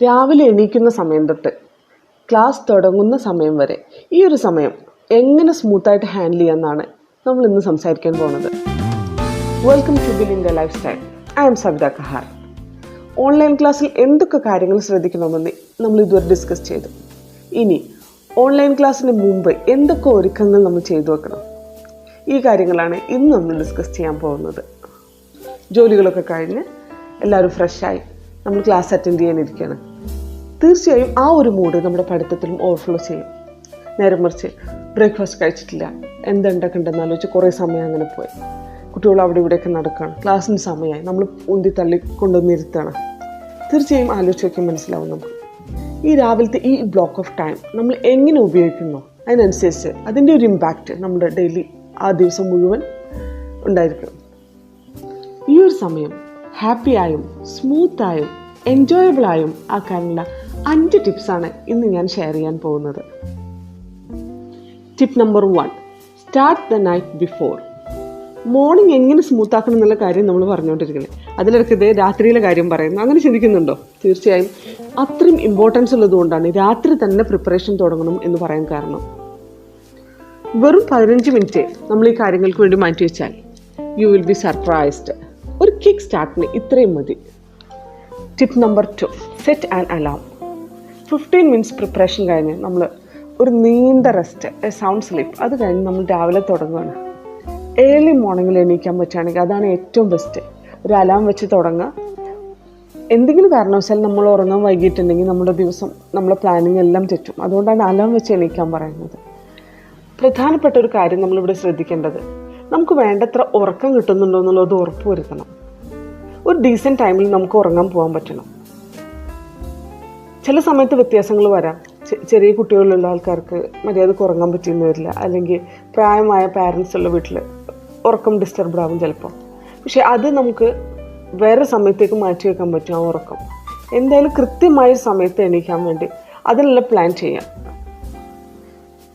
രാവിലെ എണീക്കുന്ന സമയം തൊട്ട് ക്ലാസ് തുടങ്ങുന്ന സമയം വരെ ഈ ഒരു സമയം എങ്ങനെ സ്മൂത്തായിട്ട് ഹാൻഡിൽ ചെയ്യാമെന്നാണ് നമ്മൾ ഇന്ന് സംസാരിക്കാൻ പോകുന്നത്. വെൽക്കം ടു ബിലിൻ്റെ lifestyle. I am Savitha Kahar. Online ക്ലാസ്സിൽ എന്തൊക്കെ കാര്യങ്ങൾ ശ്രദ്ധിക്കണമെന്ന് നമ്മൾ ഇതുവരെ ഡിസ്കസ് ചെയ്തു. ഇനി ഓൺലൈൻ ക്ലാസ്സിന് മുമ്പ് എന്തൊക്കെ ഒരുക്കങ്ങൾ നമ്മൾ ചെയ്തു വെക്കണം, ഈ കാര്യങ്ങളാണ് ഇന്ന് നമ്മൾ ഡിസ്കസ് ചെയ്യാൻ പോകുന്നത്. ജോലികളൊക്കെ കഴിഞ്ഞ് എല്ലാവരും ഫ്രഷായി നമ്മൾ ക്ലാസ് അറ്റൻഡ് ചെയ്യാനിരിക്കുകയാണ്. തീർച്ചയായും ആ ഒരു മൂഡ് നമ്മുടെ പഠിത്തത്തിലും ഓവർഫ്ലോ ചെയ്യും. നേരെ മറിച്ച് ബ്രേക്ക്ഫാസ്റ്റ് കഴിച്ചിട്ടില്ല, എന്തുണ്ടാക്കണ്ടെന്ന് ആലോചിച്ച് കുറേ സമയം അങ്ങനെ പോയി. കുട്ടികൾ അവിടെ ഇവിടെയൊക്കെ നടക്കുകയാണ്, ക്ലാസ്സിന് സമയമായി, നമ്മൾ ഉന്തി തള്ളി കൊണ്ടുവന്നിരുത്താണ്. തീർച്ചയായും ആലോചിച്ച് നോക്കി മനസ്സിലാവും നമുക്ക് ഈ രാവിലത്തെ ഈ ബ്ലോക്ക് ഓഫ് ടൈം നമ്മൾ എങ്ങനെ ഉപയോഗിക്കുന്നോ അതിനനുസരിച്ച് അതിൻ്റെ ഒരു ഇമ്പാക്റ്റ് നമ്മുടെ ഡെയിലി ആ ദിവസം മുഴുവൻ ഉണ്ടായിരിക്കും. ഈ ഒരു സമയം ഹാപ്പിയായും സ്മൂത്തായും എൻജോയബിളായും ആക്കാനുള്ള 5 ടിപ്സാണ് ഇന്ന് ഞാൻ ഷെയർ ചെയ്യാൻ പോകുന്നത്. Tip number 1, start the night before. Morning എങ്ങനെ സ്മൂത്താക്കണം എന്നുള്ള കാര്യം നമ്മൾ പറഞ്ഞുകൊണ്ടിരിക്കുന്നത്, അതിലിടയ്ക്ക് ഇതേ രാത്രിയിലെ കാര്യം പറയുന്നു. അങ്ങനെ ചിന്തിക്കുന്നുണ്ടോ? തീർച്ചയായും അത്രയും ഇമ്പോർട്ടൻസ് ഉള്ളതുകൊണ്ടാണ് രാത്രി തന്നെ പ്രിപ്പറേഷൻ തുടങ്ങണം എന്ന് പറയാൻ കാരണം. വെറും 15 മിനിറ്റ് നമ്മൾ ഈ കാര്യങ്ങൾക്ക് വേണ്ടി മാറ്റി വെച്ചാൽ യു വിൽ ബി സർപ്രൈസ്ഡ്. ഒരു കിക്ക് സ്റ്റാർട്ടിന് ഇത്രയും മതി. Tip number 2, set and alarm. 15 minutes preparation കഴിഞ്ഞ് നമ്മൾ ഒരു നീണ്ട റെസ്റ്റ്, സൗണ്ട് സ്ലീപ്പ്, അത് കഴിഞ്ഞ് നമ്മൾ രാവിലെ തുടങ്ങുകയാണ്. ഏർലി മോർണിംഗിൽ എണീക്കാൻ പറ്റുകയാണെങ്കിൽ അതാണ് ഏറ്റവും ബെസ്റ്റ്. ഒരു അലാം വെച്ച് തുടങ്ങുക. എന്തെങ്കിലും കാരണവശാൽ നമ്മൾ ഉറങ്ങാൻ വൈകിട്ടുണ്ടെങ്കിൽ നമ്മുടെ ദിവസം, നമ്മളെ പ്ലാനിങ് എല്ലാം തെറ്റും. അതുകൊണ്ടാണ് അലാം വെച്ച് എണീക്കാൻ പറയുന്നത്. പ്രധാനപ്പെട്ട ഒരു കാര്യം നമ്മളിവിടെ ശ്രദ്ധിക്കേണ്ടത്, നമുക്ക് വേണ്ടത്ര ഉറക്കം കിട്ടുന്നുണ്ടോ എന്നുള്ളത് ഉറപ്പ് വരുത്തണം. ഒരു ഡീസൻറ്റ് ടൈമിൽ നമുക്ക് ഉറങ്ങാൻ പോകാൻ പറ്റണം. ചില സമയത്ത് വ്യത്യാസങ്ങൾ വരാം. ചെറിയ കുട്ടികളുള്ള ആൾക്കാർക്ക് മര്യാദക്ക് ഉറങ്ങാൻ പറ്റിയെന്ന് വരില്ല, അല്ലെങ്കിൽ പ്രായമായ പാരൻസ് ഉള്ള വീട്ടിൽ ഉറക്കം ഡിസ്റ്റർബ്ഡ് ആവും ചിലപ്പോൾ. പക്ഷെ അത് നമുക്ക് വേറെ സമയത്തേക്ക് മാറ്റി വെക്കാൻ പറ്റും. ആ ഉറക്കം എന്തായാലും കൃത്യമായ സമയത്ത് എണീക്കാൻ വേണ്ടി അതിനുള്ള പ്ലാൻ ചെയ്യാം.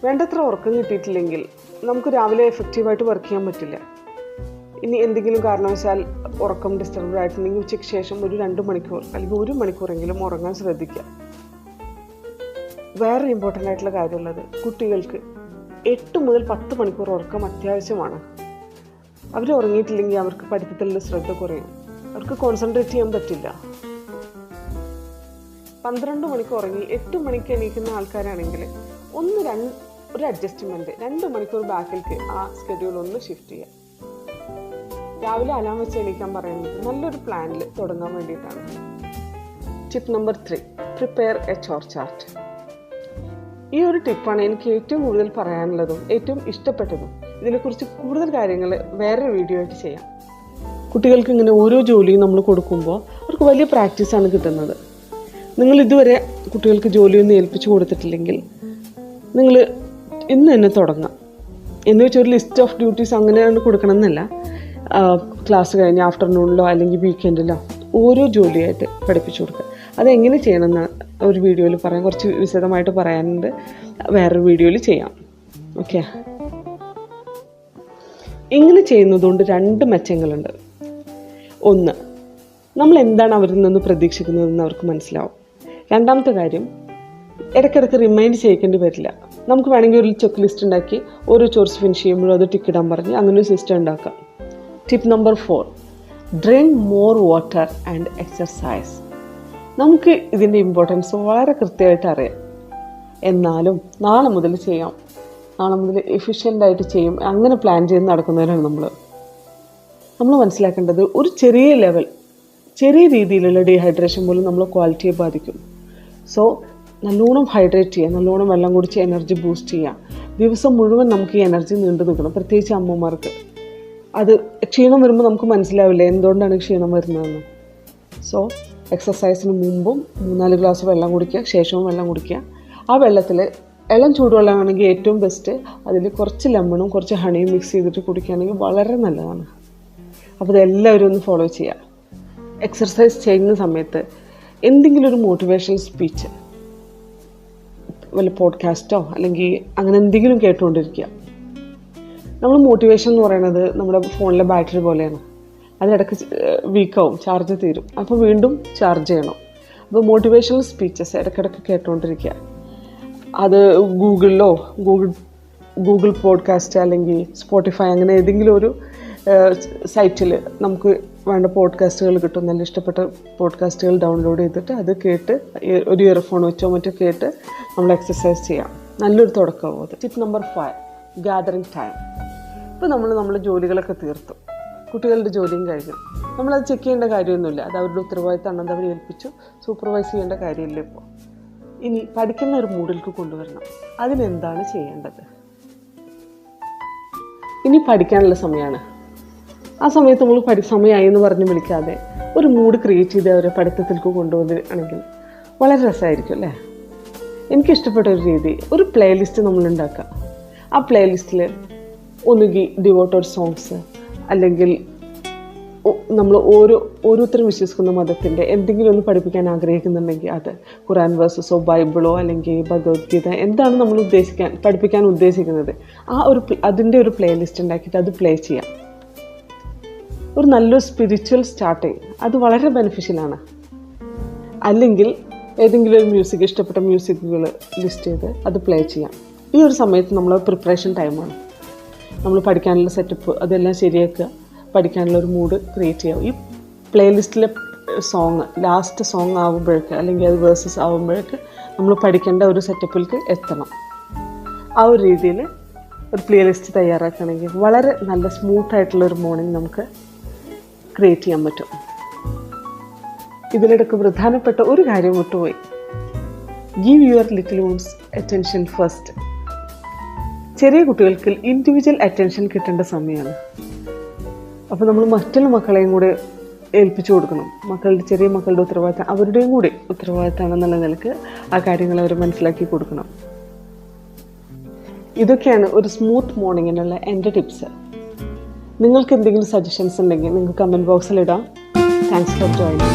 വേണ്ടത്ര ഉറക്കം കിട്ടിയിട്ടില്ലെങ്കിൽ നമുക്ക് രാവിലെ എഫക്റ്റീവായിട്ട് വർക്ക് ചെയ്യാൻ പറ്റില്ല. ഇനി എന്തെങ്കിലും കാരണവശാൽ ഉറക്കം ഡിസ്റ്റർബ്ഡ് ആയിട്ടുണ്ടെങ്കിൽ ഉച്ചയ്ക്ക് ശേഷം ഒരു 2 മണിക്കൂർ അല്ലെങ്കിൽ 1 മണിക്കൂറെങ്കിലും ഉറങ്ങാൻ ശ്രദ്ധിക്കുക. വേറെ ഇമ്പോർട്ടൻ്റ് ആയിട്ടുള്ള കാര്യമുള്ളത്, കുട്ടികൾക്ക് 8 മുതൽ 10 മണിക്കൂർ ഉറക്കം അത്യാവശ്യമാണ്. അവർ ഉറങ്ങിയിട്ടില്ലെങ്കിൽ അവർക്ക് പഠിത്തത്തിലുള്ള ശ്രദ്ധ കുറയും, അവർക്ക് കോൺസെൻട്രേറ്റ് ചെയ്യാൻ പറ്റില്ല. 12 മണിക്ക് ഉറങ്ങി 8 മണിക്ക് എണീക്കുന്ന ആൾക്കാരാണെങ്കിൽ ഒരു അഡ്ജസ്റ്റ്മെൻറ്റ് 2 മണിക്കൂർ ബാക്കിലേക്ക് ആ സ്കെഡ്യൂൾ ഒന്ന് ഷിഫ്റ്റ് ചെയ്യുക. രാവിലെ അലാം വെച്ച് എണീക്കാൻ പറയുന്നത് നല്ലൊരു പ്ലാനിൽ തുടങ്ങാൻ വേണ്ടിയിട്ടാണ്. Tip number 3, prepare A Chor chart. ഈ ഒരു ടിപ്പാണ് എനിക്ക് ഏറ്റവും കൂടുതൽ പറയാനുള്ളതും ഏറ്റവും ഇഷ്ടപ്പെട്ടതും. ഇതിനെക്കുറിച്ച് കൂടുതൽ കാര്യങ്ങൾ വേറൊരു വീഡിയോ ആയിട്ട് ചെയ്യാം. കുട്ടികൾക്ക് ഇങ്ങനെ ഓരോ ജോലിയും നമ്മൾ കൊടുക്കുമ്പോൾ അവർക്ക് വലിയ പ്രാക്ടീസാണ് കിട്ടുന്നത്. നിങ്ങൾ ഇതുവരെ കുട്ടികൾക്ക് ജോലിയൊന്നും ഏൽപ്പിച്ചു കൊടുത്തിട്ടില്ലെങ്കിൽ നിങ്ങൾ ഇന്ന് തന്നെ തുടങ്ങാം. എന്ന് വെച്ചാൽ ഒരു ലിസ്റ്റ് ഓഫ് ഡ്യൂട്ടീസ് അങ്ങനെയാണ് കൊടുക്കണം എന്നല്ല. ക്ലാസ് കഴിഞ്ഞ് ആഫ്റ്റർനൂണിലോ അല്ലെങ്കിൽ വീക്കെൻഡിലോ ഓരോ ജോലിയായിട്ട് പഠിപ്പിച്ചു കൊടുക്കുക. അതെങ്ങനെ ചെയ്യണമെന്ന് ഒരു വീഡിയോയിൽ പറയാം, കുറച്ച് വിശദമായിട്ട് പറയാനുണ്ട്, വേറൊരു വീഡിയോയിൽ ചെയ്യാം. ഓക്കെ, ഇങ്ങനെ ചെയ്യുന്നതുകൊണ്ട് 2 മെച്ചങ്ങളുണ്ട്. 1, നമ്മൾ എന്താണ് അവരിൽ നിന്ന് പ്രതീക്ഷിക്കുന്നതെന്ന് അവർക്ക് മനസ്സിലാവും. രണ്ടാമത്തെ കാര്യം, ഇടയ്ക്കിടയ്ക്ക് റിമൈൻഡ് ചെയ്യിക്കേണ്ടി വരില്ല. നമുക്ക് വേണമെങ്കിൽ ഒരു ചെക്ക് ലിസ്റ്റ് ഉണ്ടാക്കി ഓരോ ചോർസ് ഫിനിഷ് ചെയ്യുമ്പോഴും അത് ടിക്ക് ഇടാൻ പറഞ്ഞ് അങ്ങനെ ഒരു സിസ്റ്റം ഉണ്ടാക്കാം. Tip number 4, drink more water and exercise. നമുക്ക് ഇതിൻ്റെ ഇമ്പോർട്ടൻസ് വളരെ കൃത്യമായിട്ട് അറിയാം. എന്നാലും നാളെ മുതൽ ചെയ്യാം, നാളെ മുതൽ എഫിഷ്യൻ്റായിട്ട് ചെയ്യും, അങ്ങനെ പ്ലാൻ ചെയ്ത് നടക്കുന്നവരാണ് നമ്മൾ മനസ്സിലാക്കേണ്ടത്. ഒരു ചെറിയ രീതിയിലുള്ള ഡീഹൈഡ്രേഷൻ പോലും നമ്മളെ ക്വാളിറ്റിയെ ബാധിക്കും. സോ നല്ലോണം ഹൈഡ്രേറ്റ് ചെയ്യുക, നല്ലോണം വെള്ളം കുടിച്ച് എനർജി ബൂസ്റ്റ് ചെയ്യുക. ദിവസം മുഴുവൻ നമുക്ക് ഈ എനർജി നീണ്ടു നിൽക്കണം, പ്രത്യേകിച്ച് അമ്മമാർക്ക്. അത് ക്ഷീണം വരുമ്പോൾ നമുക്ക് മനസ്സിലാവില്ല എന്തുകൊണ്ടാണ് ക്ഷീണം വരുന്നതെന്ന്. സോ എക്സസൈസിന് മുമ്പും 3-4 ഗ്ലാസ് വെള്ളം കുടിക്കുക, ശേഷവും വെള്ളം കുടിക്കുക. ആ വെള്ളത്തിൽ ഇളം ചൂടുവെള്ളമാണെങ്കിൽ ഏറ്റവും ബെസ്റ്റ്. അതിൽ കുറച്ച് ലെമണും കുറച്ച് ഹണിയും മിക്സ് ചെയ്തിട്ട് കുടിക്കുകയാണെങ്കിൽ വളരെ നല്ലതാണ്. അപ്പോൾ ഇതെല്ലാവരും ഒന്ന് ഫോളോ ചെയ്യുക. എക്സർസൈസ് ചെയ്യുന്ന സമയത്ത് എന്തെങ്കിലും ഒരു മോട്ടിവേഷണൽ സ്പീച്ച്, വല്ല പോഡ്കാസ്റ്റോ അല്ലെങ്കിൽ അങ്ങനെ എന്തെങ്കിലും കേട്ടുകൊണ്ടിരിക്കുക. നമ്മൾ മോട്ടിവേഷൻ എന്ന് പറയുന്നത് നമ്മുടെ ഫോണിലെ ബാറ്ററി പോലെയാണ്. അതിനിടയ്ക്ക് വീക്കാവും, ചാർജ് തീരും, അപ്പോൾ വീണ്ടും ചാർജ് ചെയ്യണം. അപ്പോൾ മോട്ടിവേഷണൽ സ്പീച്ചസ് ഇടയ്ക്കിടയ്ക്ക് കേട്ടുകൊണ്ടിരിക്കുക. അത് ഗൂഗിളിലോ ഗൂഗിൾ പോഡ്കാസ്റ്റ് അല്ലെങ്കിൽ സ്പോട്ടിഫൈ അങ്ങനെ ഏതെങ്കിലും ഒരു സൈറ്റിൽ നമുക്ക് വേണ്ട പോഡ്കാസ്റ്റുകൾ കിട്ടും. നല്ല ഇഷ്ടപ്പെട്ട പോഡ്കാസ്റ്റുകൾ ഡൗൺലോഡ് ചെയ്തിട്ട് അത് കേട്ട് ഒരു ഇയർഫോൺ വെച്ചോ മറ്റോ കേട്ട് നമ്മൾ എക്സസൈസ് ചെയ്യാം. നല്ലൊരു തുടക്കമാവും അത്. Tip number 5, gathering time. ഇപ്പോൾ നമ്മൾ ജോലികളൊക്കെ തീർത്തു, കുട്ടികളുടെ ജോലിയും കഴിഞ്ഞു. നമ്മളത് ചെക്ക് ചെയ്യേണ്ട കാര്യമൊന്നുമില്ല. അത് അവരുടെ ഉത്തരവാദിത്തമാണ്, അത് അവർ ഏൽപ്പിച്ചു. സൂപ്പർവൈസ് ചെയ്യേണ്ട കാര്യമില്ല. ഇപ്പോൾ ഇനി പഠിക്കുന്ന ഒരു മൂഡിലേക്ക് കൊണ്ടുവരണം. അതിനെന്താണ് ചെയ്യേണ്ടത്? ഇനി പഠിക്കാനുള്ള സമയമാണ്. ആ സമയത്ത് നമ്മൾ സമയമായി എന്ന് പറഞ്ഞ് വിളിക്കാതെ ഒരു മൂഡ് ക്രിയേറ്റ് ചെയ്ത് അവരെ പഠിത്തത്തിലേക്ക് കൊണ്ടുവന്നിട്ടുണ്ടെങ്കിൽ വളരെ രസമായിരിക്കും അല്ലേ? എനിക്കിഷ്ടപ്പെട്ട ഒരു രീതി, ഒരു പ്ലേലിസ്റ്റ് നമ്മൾ ഉണ്ടാക്കുക. ആ പ്ലേലിസ്റ്റിൽ ഒന്നുകിൽ ഡിവോട്ടഡ് സോങ്സ് അല്ലെങ്കിൽ നമ്മൾ ഓരോരുത്തരും വിശ്വസിക്കുന്ന മതത്തിൻ്റെ എന്തെങ്കിലും ഒന്ന് പഠിപ്പിക്കാൻ ആഗ്രഹിക്കുന്നുണ്ടെങ്കിൽ അത് ഖുറാൻ വേഴ്സസോ ബൈബിളോ അല്ലെങ്കിൽ ഭഗവത്ഗീത എന്താണ് നമ്മൾ പഠിപ്പിക്കാൻ ഉദ്ദേശിക്കുന്നത് അതിൻ്റെ ഒരു പ്ലേലിസ്റ്റ് ഉണ്ടാക്കിയിട്ട് അത് പ്ലേ ചെയ്യാം. ഒരു നല്ലൊരു സ്പിരിച്വൽ സ്റ്റാർട്ടിങ് അത് വളരെ ബെനിഫിഷ്യലാണ്. അല്ലെങ്കിൽ ഏതെങ്കിലും ഒരു ഇഷ്ടപ്പെട്ട മ്യൂസിക്കുകൾ ലിസ്റ്റ് ചെയ്ത് അത് പ്ലേ ചെയ്യാം. ഈ ഒരു സമയത്ത് നമ്മൾ പ്രിപ്പറേഷൻ ടൈമാണ്. നമ്മൾ പഠിക്കാനുള്ള സെറ്റപ്പ് അതെല്ലാം ശരിയാക്കുക, പഠിക്കാനുള്ള ഒരു മൂഡ് ക്രിയേറ്റ് ചെയ്യാം. ഈ പ്ലേലിസ്റ്റിലെ ലാസ്റ്റ് സോങ് ആകുമ്പോഴേക്ക് അല്ലെങ്കിൽ അത് വേഴ്സസ് ആകുമ്പോഴേക്ക് നമ്മൾ പഠിക്കേണ്ട ഒരു സെറ്റപ്പിലേക്ക് എത്തണം. ആ ഒരു രീതിയിൽ ഒരു പ്ലേലിസ്റ്റ് തയ്യാറാക്കുകയാണെങ്കിൽ വളരെ നല്ല സ്മൂത്തായിട്ടുള്ളൊരു മോർണിംഗ് നമുക്ക് ക്രിയേറ്റ് ചെയ്യാൻ പറ്റും. ഇതിലിടയ്ക്ക് പ്രധാനപ്പെട്ട ഒരു കാര്യം വിട്ടുപോയി. Give your little once attention first. ചെറിയ കുട്ടികൾക്ക് ഇൻഡിവിജ്വൽ അറ്റൻഷൻ കിട്ടേണ്ട സമയമാണ്. അപ്പോൾ നമ്മൾ മറ്റുള്ള മക്കളെയും കൂടെ ഏൽപ്പിച്ചു കൊടുക്കണം. ചെറിയ മക്കളുടെ ഉത്തരവാദിത്തം അവരുടെയും കൂടി ഉത്തരവാദിത്തമാണെന്നുള്ള നിലക്ക് ആ കാര്യങ്ങൾ അവർ മനസ്സിലാക്കി കൊടുക്കണം. ഇതൊക്കെയാണ് ഒരു സ്മൂത്ത് മോർണിംഗിനുള്ള എൻ്റെ ടിപ്സ്. നിങ്ങൾക്ക് എന്തെങ്കിലും സജഷൻസ് ഉണ്ടെങ്കിൽ നിങ്ങൾക്ക് കമൻറ്റ് ബോക്സിൽ ഇടാം. Thanks for joining.